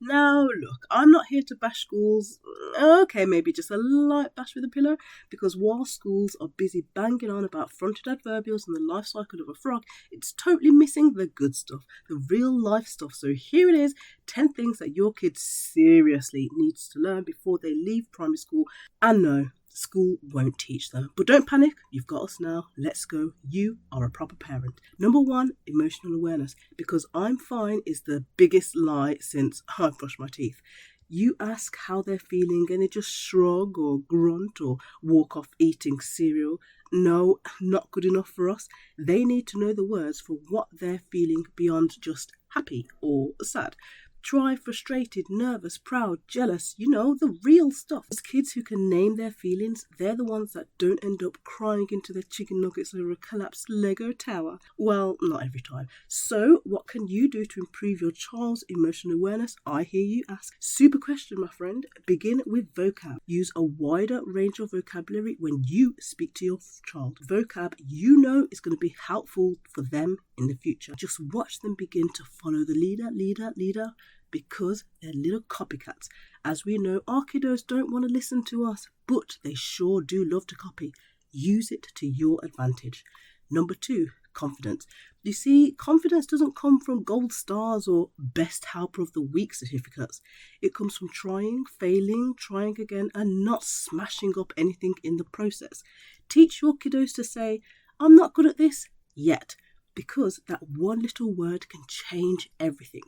Now, look, I'm not here to bash schools. Okay, maybe just a light bash with a pillow, because while schools are busy banging on about fronted adverbials and the life cycle of a frog, it's totally missing the good stuff, the real life stuff. So here it is, 10 things that your kid seriously needs to learn before they leave primary school. And no, school won't teach them. But don't panic, you've got us now. Let's go. You are a proper parent. Number one, emotional awareness. Because I'm fine is the biggest lie since I've brushed my teeth. You ask how they're feeling and they just shrug or grunt or walk off eating cereal. No, not good enough for us. They need to know the words for what they're feeling beyond just happy or sad. Try frustrated, nervous, proud, jealous, the real stuff. Those kids who can name their feelings, they're the ones that don't end up crying into their chicken nuggets over a collapsed Lego tower. Well, not every time. So, what can you do to improve your child's emotional awareness? I hear you ask. Super question, my friend. Begin with vocab. Use a wider range of vocabulary when you speak to your child. Vocab is going to be helpful for them in the future. Just watch them begin to follow the leader, because they're little copycats. As we know, our kiddos don't want to listen to us, but they sure do love to copy. Use it to your advantage. Number two, confidence. You see, confidence doesn't come from gold stars or best helper of the week certificates. It comes from trying, failing, trying again, and not smashing up anything in the process. Teach your kiddos to say, I'm not good at this yet, because that one little word can change everything.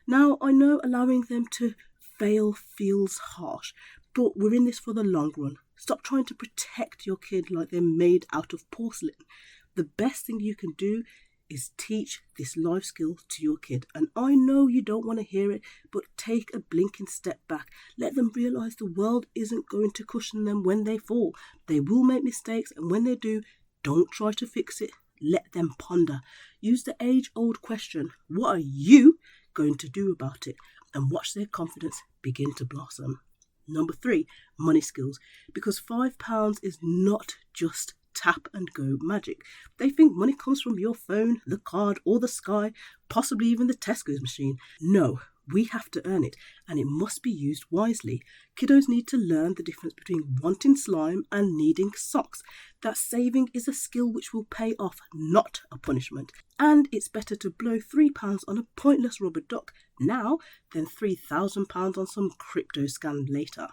Now, I know allowing them to fail feels harsh, but we're in this for the long run. Stop trying to protect your kid like they're made out of porcelain. The best thing you can do is teach this life skill to your kid. And I know you don't want to hear it, but take a blinking step back. Let them realize the world isn't going to cushion them when they fall. They will make mistakes, and when they do, don't try to fix it. Let them ponder. Use the age-old question, what are you going to do about it? And watch their confidence begin to blossom. Number three, money skills. Because £5 is not just tap and go magic. They think money comes from your phone, the card, or the sky, possibly even the Tesco's machine. No, we have to earn it, and it must be used wisely. Kiddos need to learn the difference between wanting slime and needing socks. That saving is a skill which will pay off, not a punishment. And it's better to blow £3 on a pointless rubber duck now than £3,000 on some crypto scam later.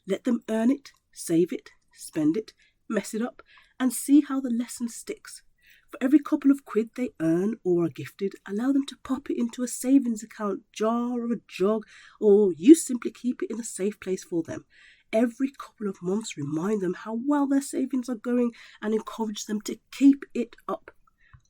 Let them earn it, save it, spend it, mess it up, and see how the lesson sticks. For every couple of quid they earn or are gifted, allow them to pop it into a savings account, jar or a jug, or you simply keep it in a safe place for them. Every couple of months, remind them how well their savings are going and encourage them to keep it up.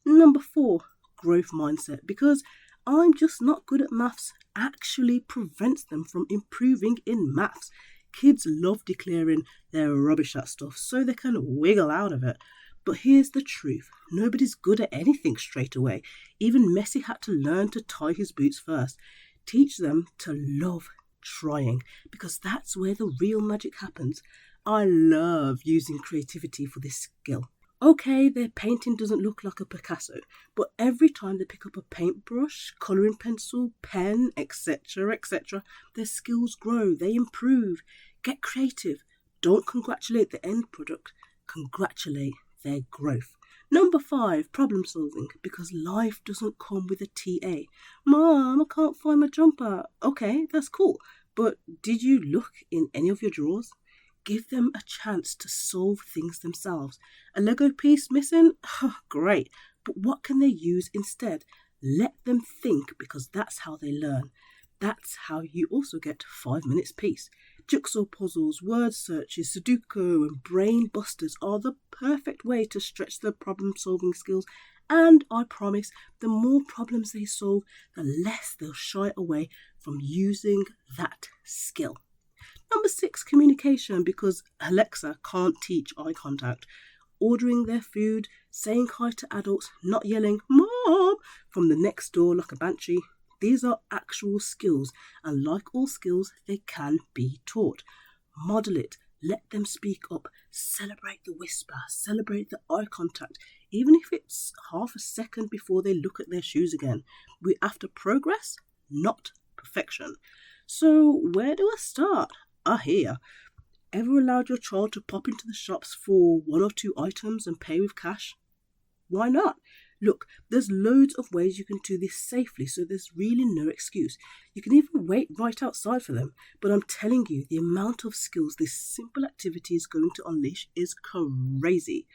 Number four, growth mindset. Because I'm just not good at maths actually prevents them from improving in maths. Kids love declaring they're rubbish at stuff so they can wiggle out of it. But here's the truth. Nobody's good at anything straight away. Even Messi had to learn to tie his boots first. Teach them to love trying, because that's where the real magic happens. I love using creativity for this skill. Okay, their painting doesn't look like a Picasso, but every time they pick up a paintbrush, colouring pencil, pen, etc., their skills grow, they improve. Get creative. Don't congratulate the end product. Congratulate their growth. Number five, problem solving, because life doesn't come with a TA. Mom, I can't find my jumper. Okay, that's cool, but did you look in any of your drawers? Give them a chance to solve things themselves. A Lego piece missing? Great, but what can they use instead? Let them think, because that's how they learn. That's how you also get 5 minutes peace. Jigsaw puzzles, word searches, Sudoku and brain busters are the perfect way to stretch their problem solving skills, and I promise the more problems they solve, the less they'll shy away from using that skill. Number six, communication, because Alexa can't teach eye contact. Ordering their food, saying hi to adults, not yelling "Mom" from the next door like a banshee. These are actual skills, and like all skills, they can be taught. Model it. Let them speak up. Celebrate the whisper. Celebrate the eye contact, even if it's half a second before they look at their shoes again. We're after progress, not perfection. So where do I start? Here. Ever allowed your child to pop into the shops for one or two items and pay with cash? Why not? Look, there's loads of ways you can do this safely, so there's really no excuse. You can even wait right outside for them. But I'm telling you, the amount of skills this simple activity is going to unleash is crazy.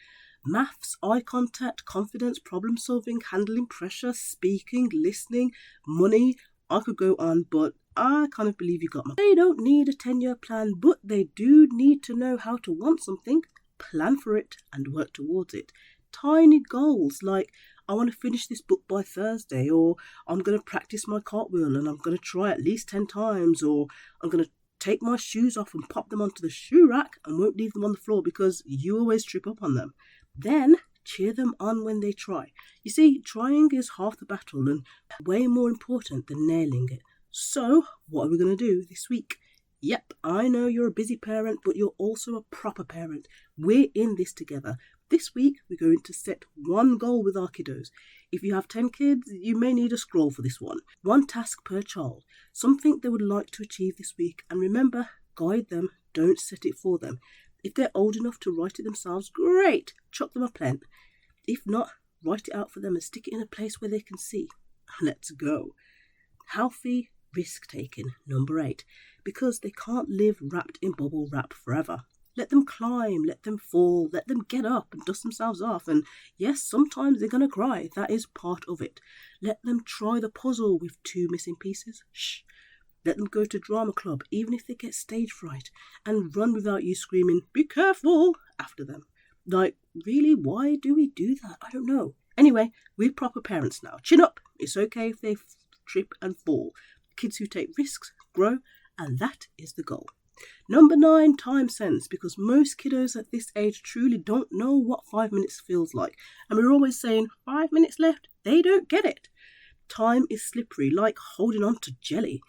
Maths, eye contact, confidence, problem solving, handling pressure, speaking, listening, money. I could go on, but I kind of believe you got my. They don't need a 10-year plan, but they do need to know how to want something, plan for it, and work towards it. Tiny goals like, I want to finish this book by Thursday, or I'm going to practice my cartwheel and I'm going to try at least 10 times, or I'm going to take my shoes off and pop them onto the shoe rack and won't leave them on the floor because you always trip up on them. Then cheer them on when they try. You see, trying is half the battle and way more important than nailing it. So, what are we going to do this week? Yep, I know you're a busy parent, but you're also a proper parent. We're in this together. This week, we're going to set one goal with our kiddos. If you have 10 kids, you may need a scroll for this one. One task per child, something they would like to achieve this week. And remember, guide them, don't set it for them. If they're old enough to write it themselves, great, chuck them a pen. If not, write it out for them and stick it in a place where they can see. Let's go. Healthy risk-taking, number 8, because they can't live wrapped in bubble wrap forever. Let them climb, let them fall, let them get up and dust themselves off. And yes, sometimes they're going to cry. That is part of it. Let them try the puzzle with 2 missing pieces. Shh. Let them go to drama club, even if they get stage fright, and run without you screaming, "Be careful," after them. Like, really, why do we do that? I don't know. Anyway, we're proper parents now. Chin up. It's okay if they trip and fall. Kids who take risks grow, and that is the goal. Number 9, time sense, because most kiddos at this age truly don't know what 5 minutes feels like. And we're always saying, 5 minutes left. They don't get it. Time is slippery, like holding on to jelly.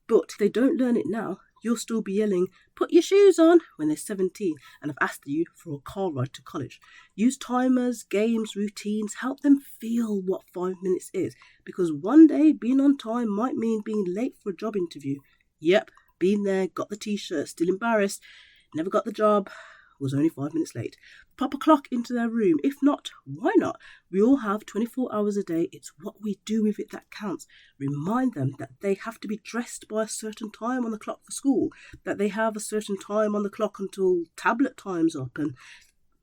But if they don't learn it now, you'll still be yelling, "Put your shoes on," when they're 17 and have asked you for a car ride to college. Use timers, games, routines, help them feel what 5 minutes is. Because one day being on time might mean being late for a job interview. Yep, been there, got the t-shirt, still embarrassed, never got the job, was only 5 minutes late. Pop a clock into their room. If not, why not? We all have 24 hours a day. It's what we do with it that counts. Remind them that they have to be dressed by a certain time on the clock for school, that they have a certain time on the clock until tablet time's up, and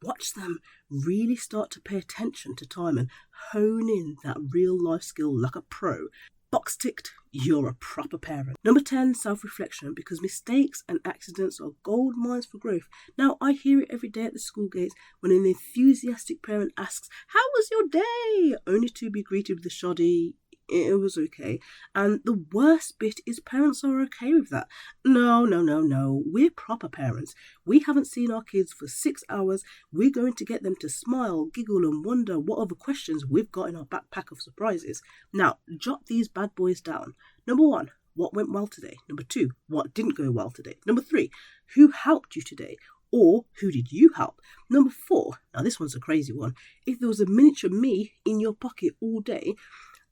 watch them really start to pay attention to time and hone in that real life skill like a pro. Box ticked, you're a proper parent. Number 10, self-reflection, because mistakes and accidents are gold mines for growth. Now, I hear it every day at the school gates when an enthusiastic parent asks, "How was your day?" only to be greeted with the shoddy, "It was okay." And the worst bit is parents are okay with that. No. We're proper parents. We haven't seen our kids for 6 hours. We're going to get them to smile, giggle, and wonder what other questions we've got in our backpack of surprises. Now, jot these bad boys down. Number 1, what went well today? Number 2, what didn't go well today? Number 3, who helped you today? Or who did you help? Number 4, now this one's a crazy one. If there was a miniature me in your pocket all day,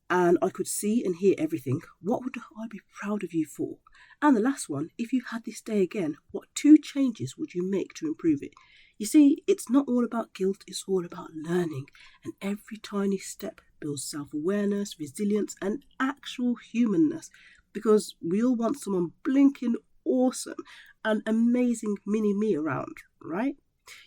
and I could see and hear everything, what would I be proud of you for? And the last one, if you had this day again, what 2 changes would you make to improve it? You see, it's not all about guilt, it's all about learning. And every tiny step builds self-awareness, resilience, and actual humanness. Because we all want someone blinking awesome and amazing mini-me around, right?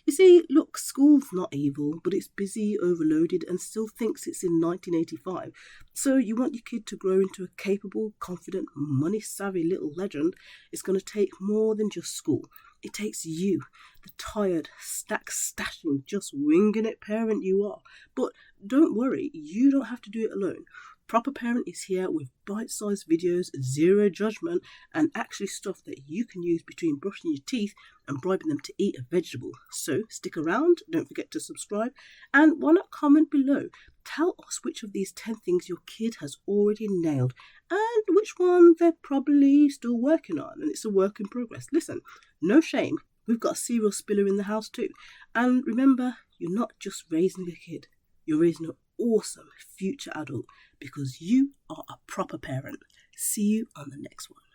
You see, look, school's not evil, but it's busy, overloaded, and still thinks it's in 1985. So you want your kid to grow into a capable, confident, money-savvy little legend. It's going to take more than just school. It takes you, the tired, stashing, just winging it parent you are. But don't worry, you don't have to do it alone. Propa Parent is here with bite-sized videos, zero judgment, and actually stuff that you can use between brushing your teeth and bribing them to eat a vegetable. So stick around, don't forget to subscribe, and why not comment below? Tell us which of these 10 things your kid has already nailed and which one they're probably still working on, and it's a work in progress. Listen, no shame, we've got a cereal spiller in the house too. And remember, you're not just raising a kid, you're raising an awesome future adult, because you are a proper parent. See you on the next one.